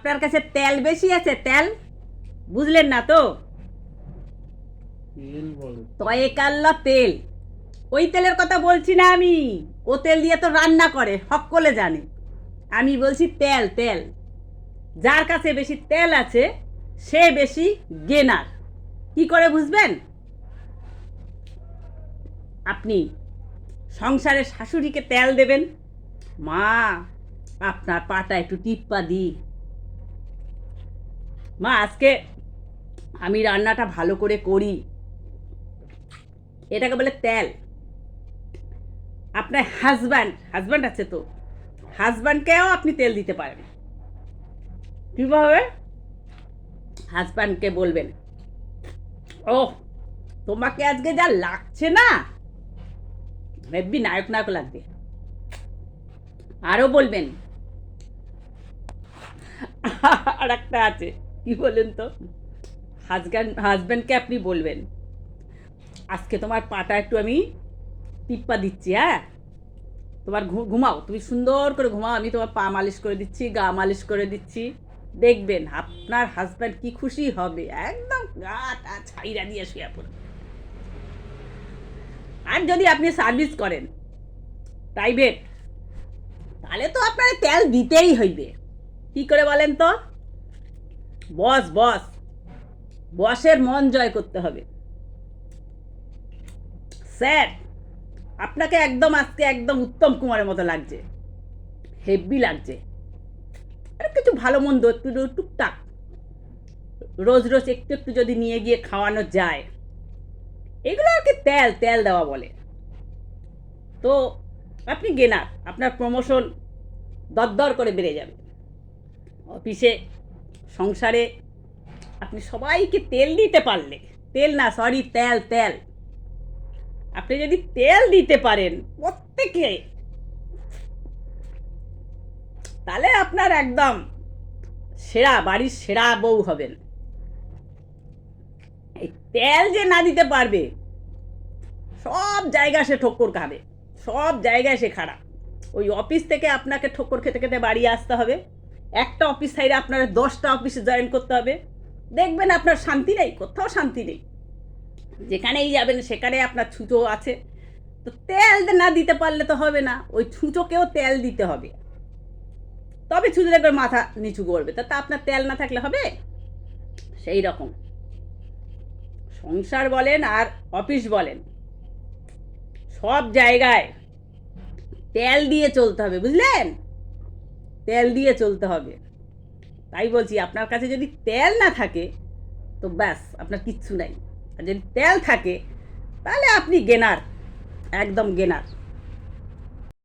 আপনার কাছে তেল বেশি আছে, তেল বুঝলেন না তো? তয়ে কাল্লা তেল, ওই তেলের কথা বলছি না আমি। ও তেল দিয়ে তো রান্না করে, সকলে জানে। আমি বলছি তেল, তেল। যার কাছে বেশি তেল আছে সে বেশি গেনার। কি করে বুঝবেন? আপনি সংসারে শাশুড়িকে তেল দেবেন, মা আপনার পাটা একটু টিপ্পা দি, মা আজকে আমি রান্নাটা ভালো করে করি, এটাকে বলে তেল। আপনার হাজব্যান্ড, হাজব্যান্ড আছে তো, হাজব্যান্ডকেও আপনি তেল দিতে পারেন। কীভাবে? হাজব্যান্ডকে বলবেন, ও তোমাকে আজকে যা লাগছে না, হেব্বি নায়ক নায়ক লাগবে। আরও বলবেন, আর একটা আছে, কি বলেন তো, হাজব্যান্ডকে আপনি বলবেন, আজকে তোমার পাটা একটু আমি টিপ্পা দিচ্ছি, হ্যাঁ তোমার ঘুমাও, তুমি সুন্দর করে ঘুমাও, আমি তোমার পা মালিশ করে দিচ্ছি, গা মালিশ করে দিচ্ছি। দেখবেন আপনার হাজব্যান্ড কি খুশি হবে, একদম গা টা ছাইরা দিয়ে শুয়ে পড়বে। আর যদি আপনি সার্ভিস করেন প্রাইভেট, তাহলে তো আপনার তেল দিতেই হইবে। কি করে বলেন তো? বস, বস, বসের মন জয় করতে হবে। স্যার আপনাকে একদম আজকে একদম উত্তম কুমারের মতো লাগছে, হেভি লাগছে। আর কিছু ভালো মন্দ একটু টুকটাক রোজ রোজ একটু একটু যদি নিয়ে গিয়ে খাওয়ানো যায়, এগুলো আর কি তেল, তেল দেওয়া বলে। তো আপনি গেনার, আপনার প্রমোশন দরদর করে বেড়ে যাবে। অফিসে, সংসারে আপনি সবাইকে তেল দিতে পারলে, তেল না সরি তেল, তেল, আপনি যদি তেল দিতে পারেন প্রত্যেকে, তাহলে আপনার একদম সেরা, বাড়ির সেরা বউ হবেন। এই তেল যে না দিতে পারবে, সব জায়গায় সে ঠক্কর খাবে, সব জায়গায় সে খারাপ। ওই অফিস থেকে আপনাকে ঠক্কর খেতে খেতে বাড়ি আসতে হবে, একটা অফিস সাইডে আপনার 10টা অফিসে জয়েন করতে হবে। দেখবেন আপনার শান্তি নেই, কোথাও শান্তি নেই, যেখানেই যাবেন সেখানে আপনার ছুঁচো আছে। তো তেল না দিতে পারলে তো হবে না, ওই ছুঁচোকেও তেল দিতে হবে, তবে ছুঁচো দেখবে মাথা নিচু করবে। তা আপনার তেল না থাকলে হবে? সেই রকম সংসার বলেন আর অফিস বলেন, সব জায়গায় তেল দিয়ে চলতে হবে, বুঝলেন? তেল দিয়ে চলতে হবে। তাই বলছি, আপনার কাছে যদি তেল না থাকে তো ব্যাস আপনার কিচ্ছু নাই। আর যদি তেল থাকে তাহলে আপনি গেনার, একদম গেনার।